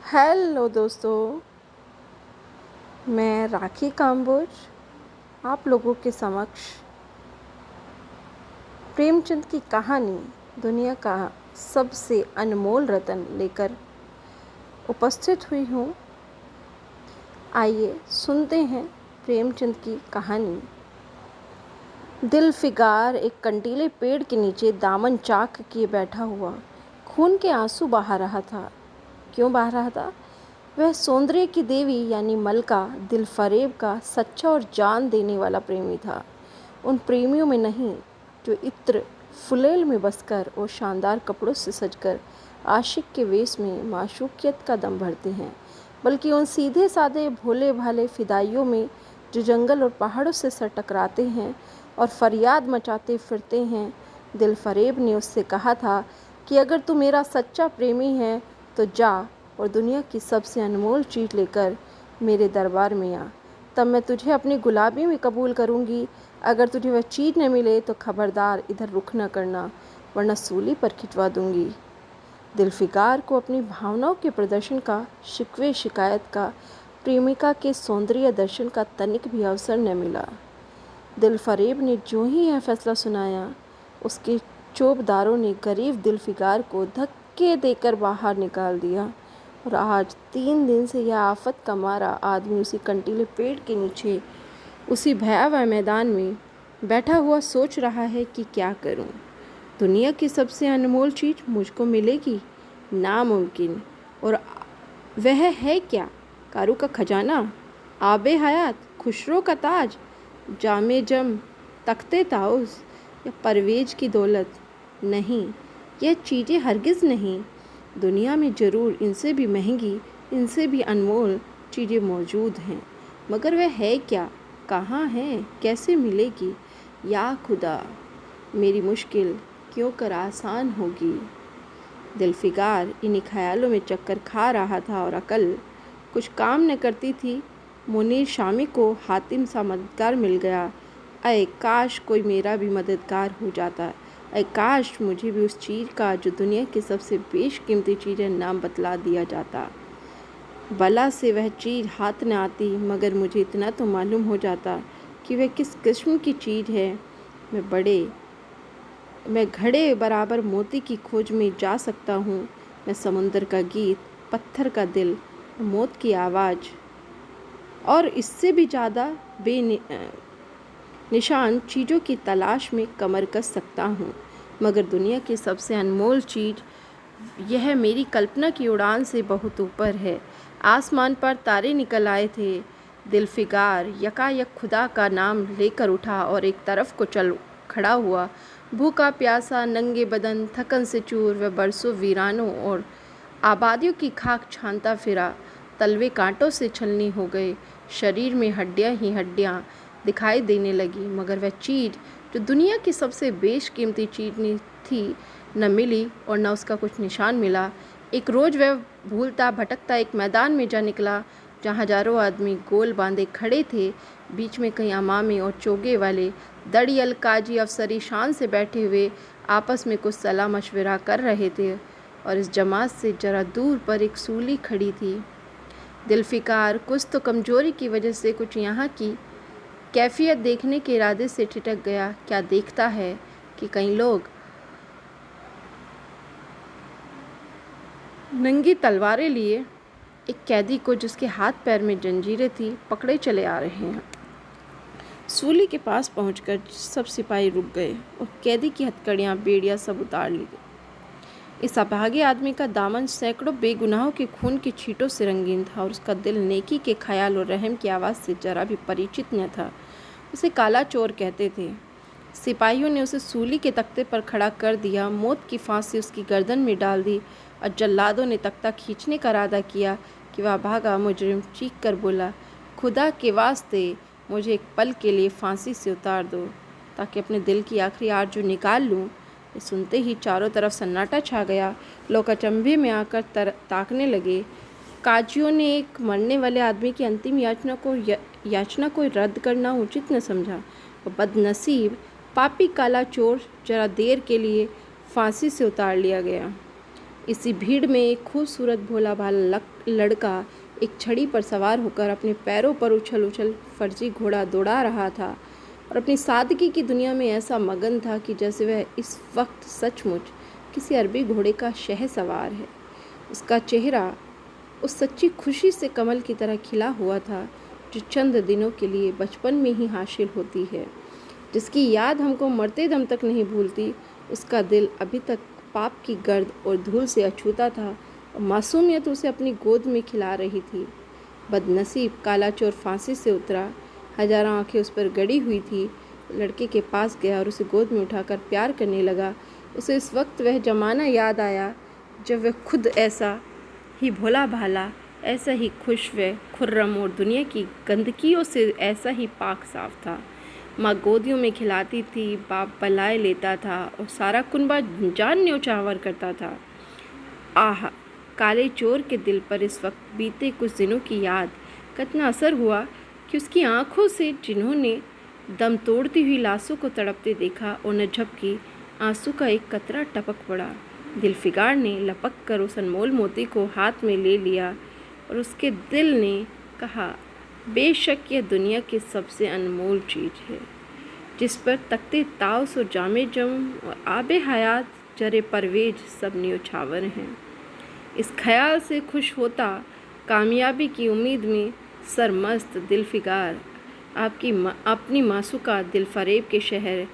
Hello दोस्तों, मैं राखी काम्बोज आप लोगों के समक्ष प्रेमचंद की कहानी दुनिया का सबसे अनमोल रत्न लेकर उपस्थित हुई हूँ। आइए सुनते हैं प्रेमचंद की कहानी। दिल फिगार एक कंटीले पेड़ के नीचे दामन चाक किए बैठा हुआ खून के आंसू बहा रहा था। क्यों बहा रहा था? वह सौंदर्य की देवी यानी मलका दिलफरेब का सच्चा और जान देने वाला प्रेमी था। उन प्रेमियों में नहीं जो इत्र फुलेल में बसकर और शानदार कपड़ों से सजकर आशिक के वेश में माशूकियत का दम भरते हैं, बल्कि उन सीधे साधे भोले भाले फिदाइयों में जो जंगल और पहाड़ों से सर टकराते हैं और फरियाद मचाते फिरते हैं। दिलफरेब ने उससे कहा था कि अगर तू मेरा सच्चा प्रेमी है तो जा और दुनिया की सबसे अनमोल चीज़ लेकर मेरे दरबार में आ, तब मैं तुझे अपनी गुलाबी में कबूल करूँगी। अगर तुझे वह चीज़ न मिले तो खबरदार इधर रुख न करना, वरना सूली पर खिंचवा दूँगी। दिलफिकार को अपनी भावनाओं के प्रदर्शन का, शिकवे शिकायत का, प्रेमिका के सौंदर्य दर्शन का तनिक भी अवसर न मिला। दिलफरेब ने जो ही यह फैसला सुनाया, उसके चौबदारों ने गरीब दिलफिकार को धक्के देकर बाहर निकाल दिया और आज 3 दिन से यह आफत का मारा आदमी उसी कंटीले पेड़ के नीचे, उसी भयावह मैदान में बैठा हुआ सोच रहा है कि क्या करूं। दुनिया की सबसे अनमोल चीज़ मुझको मिलेगी? नामुमकिन। और वह है क्या? कारू का खजाना, आबे हयात, खुशरो का ताज, जामे जम, तख्ते ताउस या परवेज की दौलत? नहीं, यह चीज़ें हरगिज़ नहीं। दुनिया में ज़रूर इनसे भी महंगी, इनसे भी अनमोल चीज़ें मौजूद हैं, मगर वह है क्या, कहाँ है, कैसे मिलेगी? या खुदा, मेरी मुश्किल क्यों कर आसान होगी। दिलफिकार इन्हीं ख्यालों में चक्कर खा रहा था और अकल कुछ काम न करती थी। मुनीर शामी को हातिम सा मददगार मिल गया। अय काश कोई मेरा भी मददगार हो जाता। अय काश मुझे भी उस चीज़ का जो दुनिया की सबसे बेशकीमती चीज़ है नाम बतला दिया जाता। बला से वह चीज़ हाथ न आती, मगर मुझे इतना तो मालूम हो जाता कि वह किस किस्म की चीज़ है। मैं घड़े बराबर मोती की खोज में जा सकता हूँ। मैं समुंदर का गीत, पत्थर का दिल, मौत की आवाज़ और इससे भी ज़्यादा निशान चीज़ों की तलाश में कमर कस सकता हूँ, मगर दुनिया की सबसे अनमोल चीज़ यह मेरी कल्पना की उड़ान से बहुत ऊपर है। आसमान पर तारे निकल आए थे। दिलफिकार यकायक खुदा का नाम लेकर उठा और एक तरफ को चल खड़ा हुआ। भूखा प्यासा, नंगे बदन, थकन से चूर, वह बरसों वीरानों और आबादियों की खाक छानता फिरा। तलवे कांटों से छलनी हो गए, शरीर में हड्डियां ही हड्डियां दिखाई देने लगी, मगर वह चीज़ जो दुनिया की सबसे बेशकीमती चीज़ थी न मिली और न उसका कुछ निशान मिला। एक रोज़ वह भूलता भटकता एक मैदान में जा निकला जहाँ हजारों आदमी गोल बांधे खड़े थे। बीच में कई अमामे और चोगे वाले दड़ियल काजी अफसरी शान से बैठे हुए आपस में कुछ सलाह मशवरा कर रहे थे और इस जमात से जरा दूर पर एक सूली खड़ी थी। दिलफिकार कुछ तो कमजोरी की वजह से कुछ यहाँ की कैफियत देखने के इरादे से ठिठक गया। क्या देखता है कि कई लोग नंगी तलवारें लिए एक कैदी को, जिसके हाथ पैर में जंजीरें थी, पकड़े चले आ रहे हैं। सूली के पास पहुंचकर सब सिपाही रुक गए और कैदी की हथकड़ियाँ, बेड़ियाँ सब उतार ली गई। इस अभागे आदमी का दामन सैकड़ों बेगुनाहों के खून की छींटों से रंगीन था और उसका दिल नेकी के ख्याल और रहम की आवाज़ से जरा भी परिचित न था। उसे काला चोर कहते थे। सिपाहियों ने उसे सूली के तख्ते पर खड़ा कर दिया, मौत की फांसी उसकी गर्दन में डाल दी और जल्लादों ने तख्ता खींचने का इरादा किया कि वह भागा मुजरिम चीख कर बोला, खुदा के वास्ते मुझे एक पल के लिए फांसी से उतार दो ताकि अपने दिल की आखिरी आरज़ू निकाल लूँ। ये सुनते ही चारों तरफ सन्नाटा छा गया। लोग अचंभे में आकर ताकने लगे। काजियों ने एक मरने वाले आदमी की अंतिम याचना को रद्द करना उचित न समझा और बदनसीब पापी काला चोर जरा देर के लिए फांसी से उतार लिया गया। इसी भीड़ में एक खूबसूरत भोला भाला लड़का एक छड़ी पर सवार होकर अपने पैरों पर उछल उछल फर्जी घोड़ा दौड़ा रहा था और अपनी सादगी की दुनिया में ऐसा मगन था कि जैसे वह इस वक्त सचमुच किसी अरबी घोड़े का शहसवार है। उसका चेहरा उस सच्ची खुशी से कमल की तरह खिला हुआ था जो चंद दिनों के लिए बचपन में ही हासिल होती है, जिसकी याद हमको मरते दम तक नहीं भूलती। उसका दिल अभी तक पाप की गर्द और धूल से अछूता था और मासूमियत उसे अपनी गोद में खिला रही थी। बदनसीब काला चोर फांसी से उतरा, हजारों आंखें उस पर गड़ी हुई थी। लड़के के पास गया और उसे गोद में उठाकर प्यार करने लगा। उसे इस वक्त वह जमाना याद आया जब वह खुद ऐसा ही भोला भाला, ऐसा ही खुश व खुर्रम और दुनिया की गंदगियों से ऐसा ही पाक साफ था। माँ गोदियों में खिलाती थी, बाप बलाए लेता था और सारा कुनबा जान न्योछावर करता था। आह, काले चोर के दिल पर इस वक्त बीते कुछ दिनों की याद का इतना असर हुआ कि उसकी आंखों से जिन्होंने दम तोड़ती हुई लाशों को तड़पते देखा और न झपकी आंसू का एक कतरा टपक पड़ा। दिलफिगार ने लपक कर उस अनमोल मोती को हाथ में ले लिया और उसके दिल ने कहा, बेशक यह दुनिया की सबसे अनमोल चीज़ है जिस पर तख्ते ताउस और जामे जम और आबे हयात जरे परवेज सब न्योछावर हैं। इस ख्याल से खुश होता, कामयाबी की उम्मीद में सरमस्त दिलफिगार अपनी मासूका दिलफरेब के शहर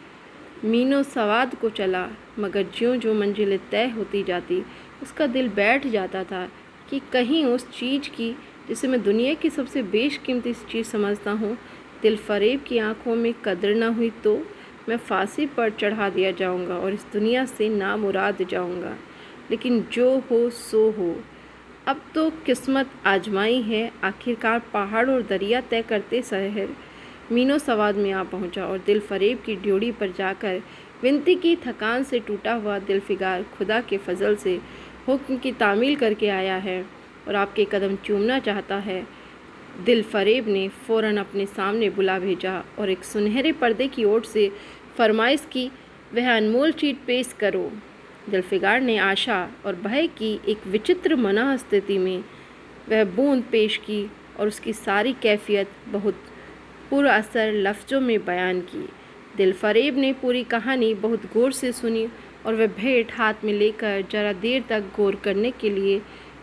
मीनो सवाद को चला। मगर ज्यों ज्यों मंजिलें तय होती जाती उसका दिल बैठ जाता था कि कहीं उस चीज़ की जिसे मैं दुनिया की सबसे बेशकीमती चीज़ समझता हूँ दिलफरेब की आंखों में कदर न हुई तो मैं फांसी पर चढ़ा दिया जाऊँगा और इस दुनिया से नामुराद जाऊँगा। लेकिन जो हो सो हो, अब तो किस्मत आजमाई है। आखिरकार पहाड़ और दरिया तय करते शहर मीनो सवाद में आ पहुंचा और दिलफरेब की ड्योढ़ी पर जाकर विनती की। थकान से टूटा हुआ दिलफिगार खुदा के फजल से हुक्म की तामील करके आया है और आपके कदम चूमना चाहता है। दिलफरेब ने फ़ौरन अपने सामने बुला भेजा और एक सुनहरे पर्दे की ओर से फरमाइश की, वह अनमोल चीज़ पेश करो। दिलफिगार ने आशा और भय की एक विचित्र मनः स्थिति में वह बूंद पेश की और उसकी सारी कैफियत बहुत पूरा असर लफ्ज़ों में बयान की। दिलफरेब ने पूरी कहानी बहुत गौर से सुनी और वह भेंट हाथ में लेकर जरा देर तक गौर करने के लिए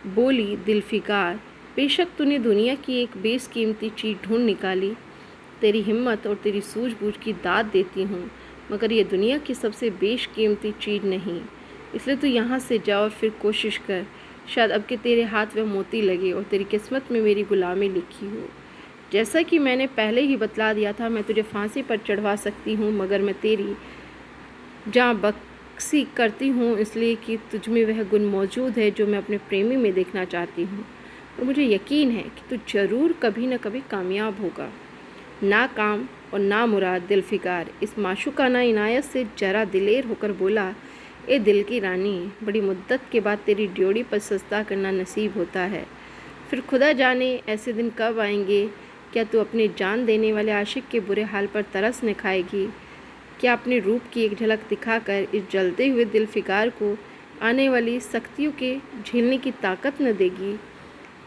बोली, दिलफिगार, बेशक तूने दुनिया की एक बेशकीमती चीज़ ढूंढ निकाली। तेरी हिम्मत और तेरी सूझबूझ की दाद देती हूँ, मगर यह दुनिया की सबसे बेशकीमती चीज़ नहीं। इसलिए तू यहाँ से जा और फिर कोशिश कर, शायद अब के तेरे हाथ वह मोती लगे और तेरी किस्मत में मेरी गुलामी लिखी हो। जैसा कि मैंने पहले ही बतला दिया था, मैं तुझे फांसी पर चढ़वा सकती हूँ, मगर मैं तेरी जान बख्शी करती हूँ इसलिए कि तुझ में वह गुण मौजूद है जो मैं अपने प्रेमी में देखना चाहती हूँ और मुझे यकीन है कि तू ज़रूर कभी न कभी कामयाब होगा। नाकाम और नामुराद दिलफिगार इस माशूकाना इनायत से जरा दिलेर होकर बोला, ए दिल की रानी, बड़ी मुद्दत के बाद तेरी ड्योढ़ी पर सजदा करना नसीब होता है। फिर खुदा जाने ऐसे दिन कब आएंगे। क्या तू अपने जान देने वाले आशिक के बुरे हाल पर तरस न खाएगी? क्या अपने रूप की एक झलक दिखाकर इस जलते हुए दिलफिगार को आने वाली सख्तियों के झेलने की ताकत न देगी?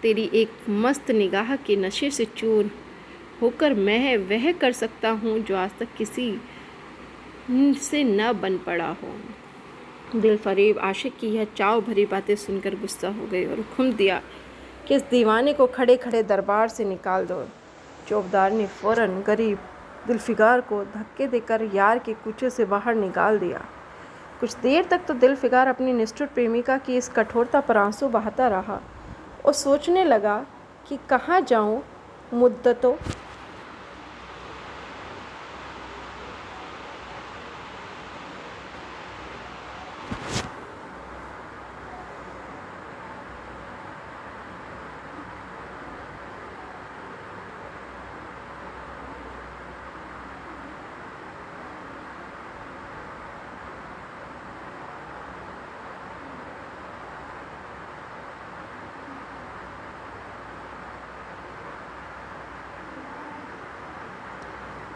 तेरी एक मस्त निगाह के नशे से चूर होकर मैं वह कर सकता हूँ जो आज तक किसी से न बन पड़ा हो। दिलफरेब आशिक की यह चाव भरी बातें सुनकर गुस्सा हो गई और हुक्म दिया कि इस दीवाने को खड़े खड़े दरबार से निकाल दो। चौबदार ने फ़ौरन गरीब दिलफिगार को धक्के देकर यार के कूचे से बाहर निकाल दिया। कुछ देर तक तो दिलफिगार अपनी निष्ठुर प्रेमिका की इस कठोरता पर आंसू बहाता रहा और सोचने लगा कि कहाँ जाऊँ। मुद्दतों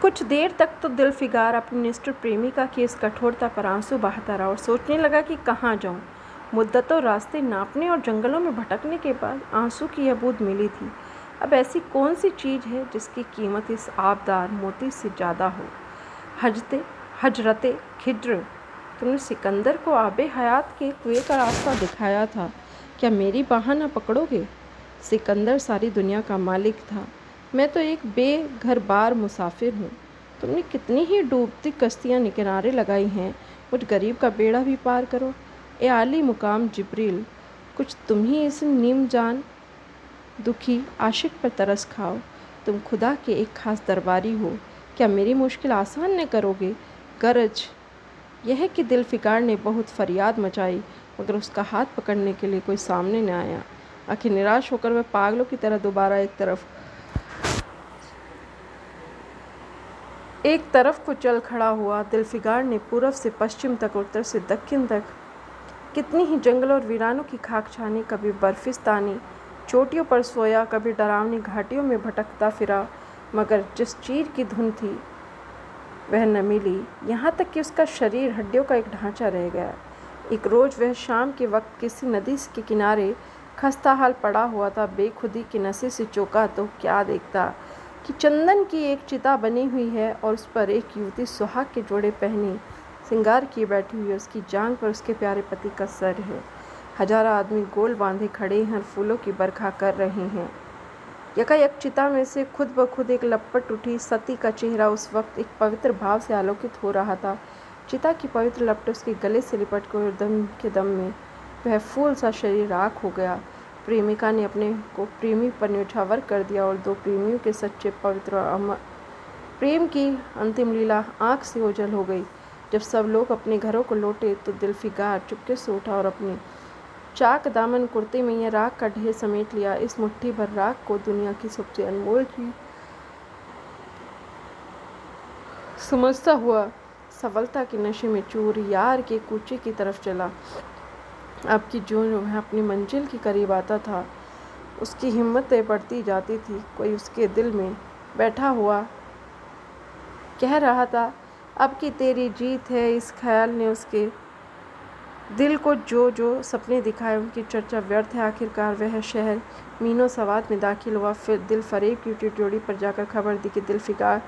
कुछ देर तक तो दिलफिगार अपनी निष्ठुर प्रेमिका की इस कठोरता पर आंसू बहाता रहा और सोचने लगा कि कहाँ जाऊँ। मुद्दतों रास्ते नापने और जंगलों में भटकने के बाद आंसू की यह बूंद मिली थी। अब ऐसी कौन सी चीज़ है जिसकी कीमत इस आबदार मोती से ज़्यादा हो? हजरते खिड्र, तुमने सिकंदर को आबे हयात के कुएं का रास्ता दिखाया था, क्या मेरी बाह न पकड़ोगे? सिकंदर सारी दुनिया का मालिक था, मैं तो एक बेघर-बार मुसाफिर हूँ। तुमने कितनी ही डूबती कश्तियाँ किनारे लगाई हैं, मुझ गरीब का बेड़ा भी पार करो। ए आली मुकाम जिब्रील, कुछ तुम ही इस नीम जान दुखी आशिक पर तरस खाओ। तुम खुदा के एक खास दरबारी हो, क्या मेरी मुश्किल आसान न करोगे? गरज यह कि दिलफिकार ने बहुत फरियाद मचाई, मगर उसका हाथ पकड़ने के लिए कोई सामने न आया। आखिर निराश होकर वह पागलों की तरह दोबारा एक तरफ को चल खड़ा हुआ। दिलफिकार ने पूर्व से पश्चिम तक, उत्तर से दक्षिण तक कितनी ही जंगलों और वीरानों की खाक छानी, कभी बर्फिस्तानी चोटियों पर सोया, कभी डरावनी घाटियों में भटकता फिरा, मगर जिस चीर की धुन थी वह न मिली। यहाँ तक कि उसका शरीर हड्डियों का एक ढांचा रह गया। एक रोज़ वह शाम के वक्त किसी नदी के किनारे खस्ता हाल पड़ा हुआ था। बेखुदी की नशे से चौंका तो क्या देखता कि चंदन की एक चिता बनी हुई है और उस पर एक युवती सुहाग के जोड़े पहनी श्रृंगार किए बैठी हुई है। उसकी जांघ पर उसके प्यारे पति का सर है। हजारों आदमी गोल बांधे खड़े हैं, फूलों की बरखा कर रहे हैं। यकायक चिता में से खुद ब खुद एक लपट उठी। सती का चेहरा उस वक्त एक पवित्र भाव से आलोकित हो रहा था। चिता की पवित्र लपट उसके गले से लिपट कर दम के दम में वह फूल सा शरीर राख हो गया। प्रेमिका ने अपने को प्रेमी पर न्यौछावर कर दिया और दो प्रेमियों के सच्चे पवित्र और अमर प्रेम की अंतिम लीला आँख से ओझल हो गई। जब सब लोग अपने घरों को लौटे तो दिलफिकार चुपके से उठा और अपने चाक दामन कुर्ते में यह राख का ढेर समेट लिया। इस मुट्ठी भर राख को दुनिया की सबसे अनमोल चीज समझता हुआ सफलता के नशे में चूर यार के कूचे की तरफ चला। अब की जो वह अपनी मंजिल के करीब आता था, उसकी हिम्मतें बढ़ती जाती थी। कोई उसके दिल में बैठा हुआ कह रहा था, अब की तेरी जीत है। इस ख्याल ने उसके दिल को जो जो सपने दिखाए उनकी चर्चा व्यर्थ है। आखिरकार वह शहर मीनो सवाद में दाखिल हुआ। फिर दिल फरेब की टिटोड़ी पर जाकर खबर दी कि दिलफिकार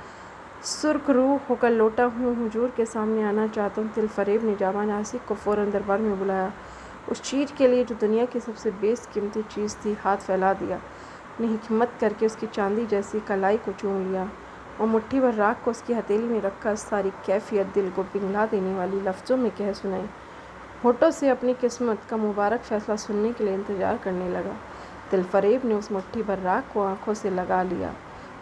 सुर्खरू होकर लौटा हूँ, हुजूर के सामने आना चाहता हूँ। दिल फरेब ने जामान आसिक को फ़ौरन दरबार में बुलाया। उस चीज़ के लिए जो दुनिया की सबसे बेशकीमती चीज़ थी, हाथ फैला दिया। ने हिम्मत करके उसकी चांदी जैसी कलाई को चूम लिया और मुट्ठी भर राख को उसकी हथेली में रखकर सारी कैफियत दिल को पिघला देने वाली लफ्ज़ों में कह सुनाई। होठों से अपनी किस्मत का मुबारक फैसला सुनने के लिए इंतज़ार करने लगा। दिल फरेब ने उस मुट्ठी भर राख को आंखों से लगा लिया।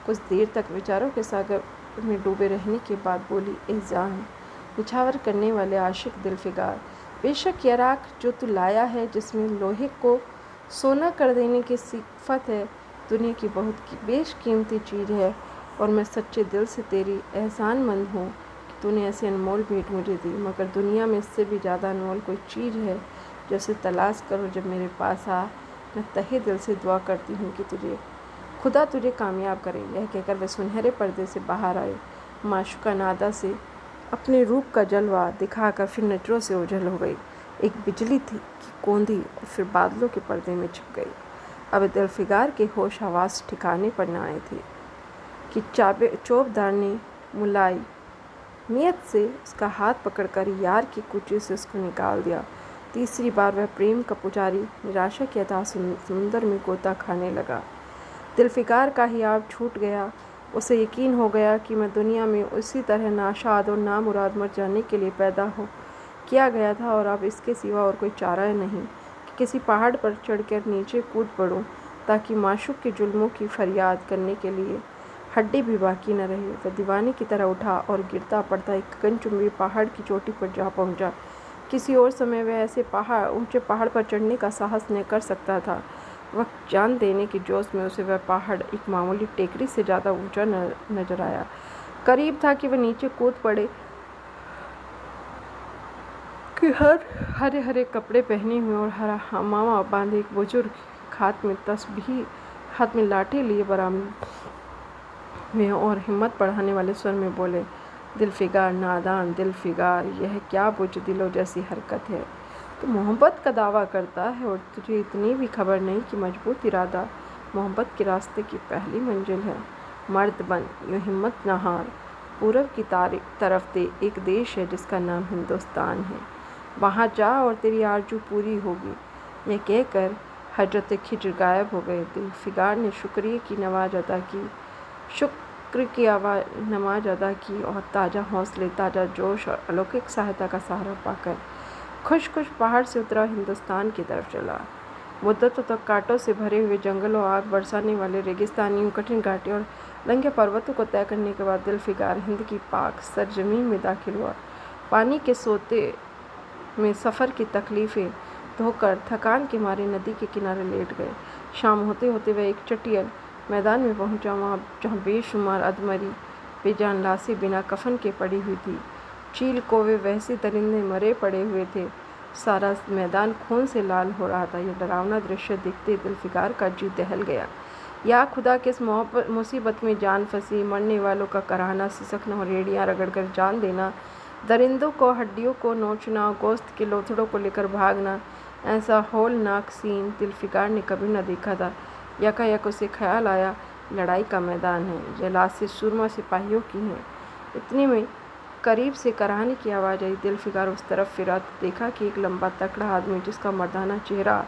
कुछ देर तक विचारों के सागर में डूबे रहने के बाद बोली, ए जान निछावर करने वाले आशिक दिलफिकार, बेशक यह राख जो तू लाया है, जिसमें लोहे को सोना कर देने की सिफत है, दुनिया की बहुत बेशकीमती चीज़ है और मैं सच्चे दिल से तेरी एहसानमंद हूँ कि तूने ऐसी अनमोल भेंट मुझे दी। मगर दुनिया में इससे भी ज़्यादा अनमोल कोई चीज़ है जो उसे तलाश करो जब मेरे पास आ। मैं तहे दिल से दुआ करती हूँ कि खुदा तुझे कामयाब करे। यह कहकर वह सुनहरे पर्दे से बाहर आए। माशूका नादा से अपने रूप का जलवा दिखाकर फिर नजरों से ओझल हो गई। एक बिजली थी कि कौंधी और फिर बादलों के पर्दे में छिप गई। अब दिलफिकार के होश हवास ठिकाने पर न आए थे कि चौबदार ने मुलाई नियत से उसका हाथ पकड़कर यार के कूचे से उसको निकाल दिया। तीसरी बार वह प्रेम का पुजारी निराशा के अथाह समुंदर में गोता खाने लगा। दिलफिकार का हियाब छूट गया। उसे यकीन हो गया कि मैं दुनिया में उसी तरह नाशाद और नामुराद मर जाने के लिए पैदा हो किया गया था और अब इसके सिवा और कोई चारा नहीं कि किसी पहाड़ पर चढ़कर नीचे कूद पड़ूं ताकि माशूक के जुल्मों की फरियाद करने के लिए हड्डी भी बाकी न रहे। वह दीवाने की तरह उठा और गिरता पड़ता एक गगनचुंबी पहाड़ की चोटी पर जा पहुंचा। किसी और समय वह ऐसे ऊंचे पहाड़ पर चढ़ने का साहस न कर सकता था। वक्त जान देने की जोश में उसे वह पहाड़ एक मामूली टेकरी से ज़्यादा ऊंचा नजर आया। करीब था कि वह नीचे कूद पड़े कि हरे हरे कपड़े पहने हुए और हरा हमामा बांधे एक बुजुर्ग हाथ में तस्बीह, हाथ में लाठी लिए बरामद में और हिम्मत बढ़ाने वाले स्वर में बोले, दिलफिकार नादान दिलफिकार, यह क्या बुज़दिलों जैसी हरकत है। तो मोहब्बत का दावा करता है और तुझे इतनी भी खबर नहीं कि मजबूत इरादा मोहब्बत के रास्ते की पहली मंजिल है। मर्द बन, यूँ हिम्मत न हार, पूरब की तरफ दे, एक देश है जिसका नाम हिंदुस्तान है। वहाँ जा और तेरी आरज़ू पूरी होगी। यह कहकर हजरत खिज्र गायब हो गए। जुल्फ़िकार ने शुक्र की नमाज अदा की और ताज़ा हौसले, ताज़ा जोश और अलौकिक सहायता का सहारा पाकर खुश खुश पहाड़ से उतरा, हिंदुस्तान की तरफ चला। मुद्दतों तक कांटों से भरे हुए जंगलों, आग बरसाने वाले रेगिस्तानियों, कठिन घाटी और नंगे पर्वतों को तय करने के बाद जुल्फ़िकार हिंद की पाक सरजमीन में दाखिल हुआ। पानी के सोते में सफ़र की तकलीफ़ें धोकर थकान के मारे नदी के किनारे लेट गए। शाम होते होते वह एक चटियल मैदान में पहुंचा, वहाँ जहाँ बेशुमार अधमरी बेजान लाशें बिना कफन के पड़ी हुई थी। चील, कौवे, वहशी परिंदे मरे पड़े हुए थे। सारा मैदान खून से लाल हो रहा था। यह डरावना दृश्य देखते जुल्फ़िकार का जी दहल गया। या खुदा, किस मुसीबत में जान फंसी। मरने वालों का कराहना, सिसकना और एड़ियाँ रगड़कर जान देना, दरिंदों को हड्डियों को नोचना, गोश्त के लोथड़ों को लेकर भागना, ऐसा हौलनाक सीन जुल्फ़िकार ने कभी न देखा था। यकायक उसे ख्याल आया, लड़ाई का मैदान है, यह लाशें सुरमा सिपाहियों की हैं। इतने में करीब से कराहने की आवाज़ आई। जुल्फ़िकार उस तरफ फिरा तो देखा कि एक लंबा तगड़ा आदमी, जिसका मर्दाना चेहरा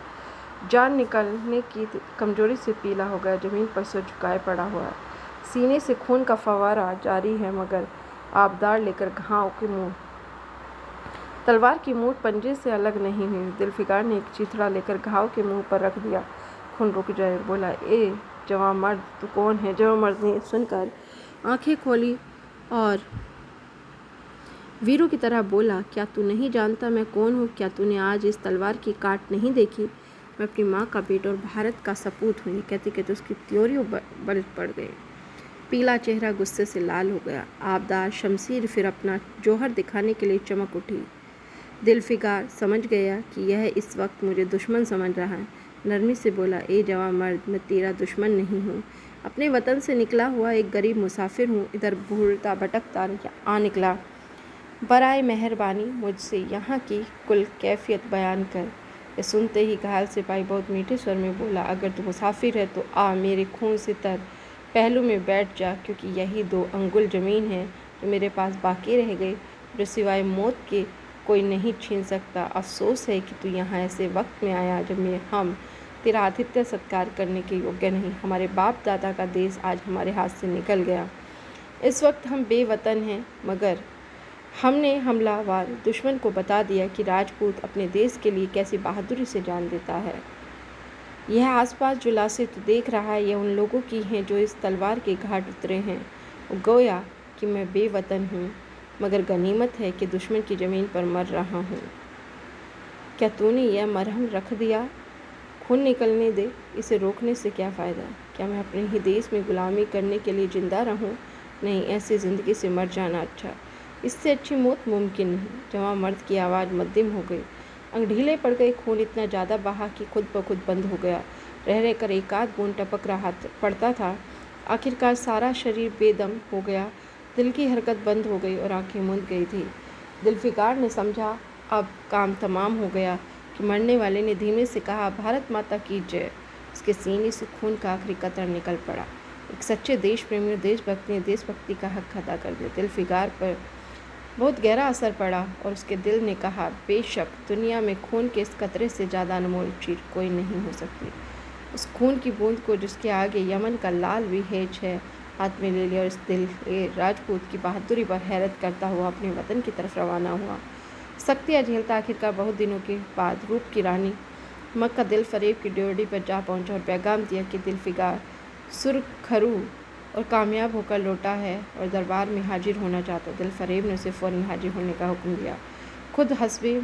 जान निकलने की कमजोरी से पीला हो गया, ज़मीन पर सिर झुकाए पड़ा हुआ है। सीने से खून का फव्वारा जारी है, मगर आबदार लेकर घाव के मुंह तलवार की मूठ पंजे से अलग नहीं हुई। जुल्फ़िकार ने एक चिथड़ा लेकर घाव के मुंह पर रख दिया। खून रुक जाए, बोला, ए जवान मर्द, तू कौन है? जवान मर्द ने सुनकर आंखें खोली और वीरों की तरह बोला, क्या तू नहीं जानता मैं कौन हूँ? क्या तूने आज इस तलवार की काट नहीं देखी? मैं अपनी माँ का बेटा और भारत का सपूत हूँ। कहते कहते उसकी त्योरियों बल पड़ गए। पीला चेहरा गुस्से से लाल हो गया। आबदार शमशीर फिर अपना जौहर दिखाने के लिए चमक उठी। जुल्फ़िकार समझ गया कि यह इस वक्त मुझे दुश्मन समझ रहा है। नरमी से बोला, ए जवान मर्द, मैं तेरा दुश्मन नहीं हूँ। अपने वतन से निकला हुआ एक गरीब मुसाफिर हूँ। इधर भूलता भटकता आ निकला। बराए मेहरबानी मुझसे यहाँ की कुल कैफियत बयान कर। ये सुनते ही घायल सिपाही बहुत मीठे स्वर में बोला, अगर तू मुसाफिर है तो आ, मेरे खून से तर पहलू में बैठ जा, क्योंकि यही 2 अंगुल ज़मीन है जो मेरे पास बाकी रह गई, जो सिवाय मौत के कोई नहीं छीन सकता। अफसोस है कि तू यहाँ ऐसे वक्त में आया जब हम तेरा आतिथ्य सत्कार करने के योग्य नहीं। हमारे बाप दादा का देश आज हमारे हाथ से निकल गया। इस वक्त हम बेवतन हैं, मगर हमने हमलावर दुश्मन को बता दिया कि राजपूत अपने देश के लिए कैसी बहादुरी से जान देता है। यह आसपास जो लाशें तू देख रहा है, यह उन लोगों की हैं जो इस तलवार के घाट उतरे हैं। गोया कि मैं बेवतन हूँ, मगर गनीमत है कि दुश्मन की ज़मीन पर मर रहा हूँ। क्या तूने यह मरहम रख दिया? खून निकलने दे, इसे रोकने से क्या फ़ायदा? क्या मैं अपने ही देश में गुलामी करने के लिए जिंदा रहूं? नहीं, ऐसी ज़िंदगी से मर जाना अच्छा। इससे अच्छी मौत मुमकिन नहीं। जवान मर्द की आवाज़ मध्यम हो गई। अंग ढीले पड़ गए। खून इतना ज़्यादा बहा कि खुद ब खुद बंद हो गया। रह रहकर एक आध बूंद टपक रहा पड़ता था। आखिरकार सारा शरीर बेदम हो गया। दिल की हरकत बंद हो गई और आंखें मूंद गई थी। जुल्फ़िकार ने समझा अब काम तमाम हो गया कि मरने वाले ने धीमे से कहा, भारत माता की जय। उसके सीने से खून का आखिरी कतरा निकल पड़ा। एक सच्चे देश प्रेमी और देशभक्त ने देशभक्ति का हक अदा कर दिया। जुल्फ़िकार पर बहुत गहरा असर पड़ा और उसके दिल ने कहा, बेशक दुनिया में खून के इस कतरे से ज़्यादा अनमोल चीज़ कोई नहीं हो सकती। उस खून की बूंद को जिसके आगे यमन का लाल भी हेज है, हाथ में ले लिया और इस दिल राजपूत की बहादुरी पर हैरत करता हुआ अपने वतन की तरफ रवाना हुआ। सख्तियाँ झेलता आखिरकार बहुत दिनों के बाद रूप की रानी मक्का दिल फरेब की ड्योढ़ी पर जा पहुंचा और पैगाम दिया कि जुल्फ़िकार सुरखरू और कामयाब होकर लौटा है और दरबार में हाजिर होना चाहता। दिल फरेब ने उसे फ़ौरन हाजिर होने का हुक्म दिया। खुद हस्बे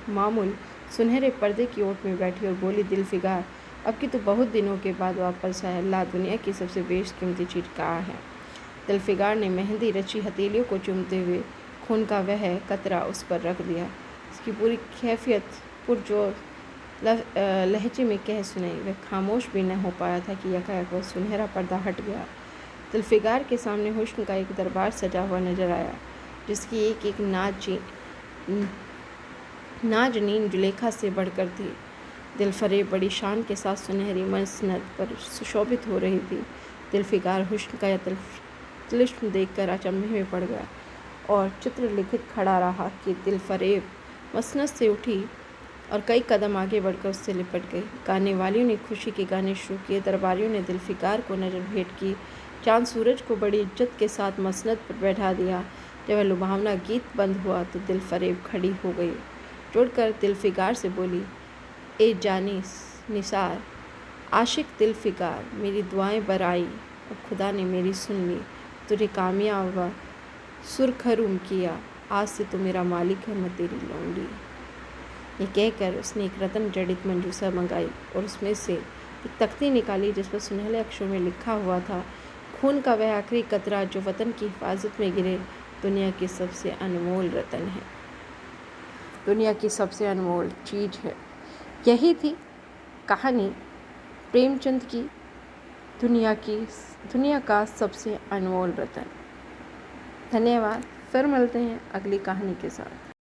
मामूल सुनहरे पर्दे की ओट में बैठी और बोली, जुल्फ़िकार, अब कि तो बहुत दिनों के बाद वापस आया। अल्लाह दुनिया की सबसे बेशकीमती चीज़ कहाँ है? जुल्फ़िकार ने मेहंदी रची हथेलियों को चूमते हुए खून का वह कतरा उस पर रख दिया। उसकी पूरी कैफियत पुरजोर लहजे में कह सुनाई। वह खामोश भी न हो पाया था कि यकायक वह सुनहरा पर्दा हट गया। जुल्फ़िकार के सामने हुस्न का एक दरबार सजा हुआ नजर आया, जिसकी एक एक नाजनीन जुलेखा से बढ़कर थी। दिलफरेब बड़ी शान के साथ सुनहरी मसनद पर सुशोभित हो रही थी। दिलफिकार हुस्न का यह तिलिस्म देखकर अचंभे में पड़ गया और चित्र लिखित खड़ा रहा कि दिलफरेब मसनद से उठी और कई कदम आगे बढ़कर उससे लिपट गई। गाने वालियों ने खुशी के गाने शुरू किए। दरबारियों ने दिलफिकार को नज़र भेंट की। चांद सूरज को बड़ी इज्जत के साथ मसनद पर बैठा दिया। जब वह लुभावना गीत बंद हुआ तो दिलफरेब खड़ी हो गई, जुड़कर दिलफिकार से बोली, ए जानी निसार आशिक दिलफिकार, मेरी दुआएं बराई और खुदा ने मेरी सुन ली। तुझे कामयाब व सुरखरूम किया, आज से तू मेरा मालिक है, मैं तेरी लौंडी। ये कहकर उसने एक रत्न जड़ित मंजूसा मंगाई और उसमें से एक तख्ती निकाली जिस पर सुनहले अक्षरों में लिखा हुआ था, खून का वह आखिरी कतरा जो वतन की हिफाजत में गिरे, दुनिया की सबसे अनमोल रतन है, दुनिया की सबसे अनमोल चीज़ है। यही थी कहानी प्रेमचंद की दुनिया का सबसे अनमोल रतन। धन्यवाद। फिर मिलते हैं अगली कहानी के साथ।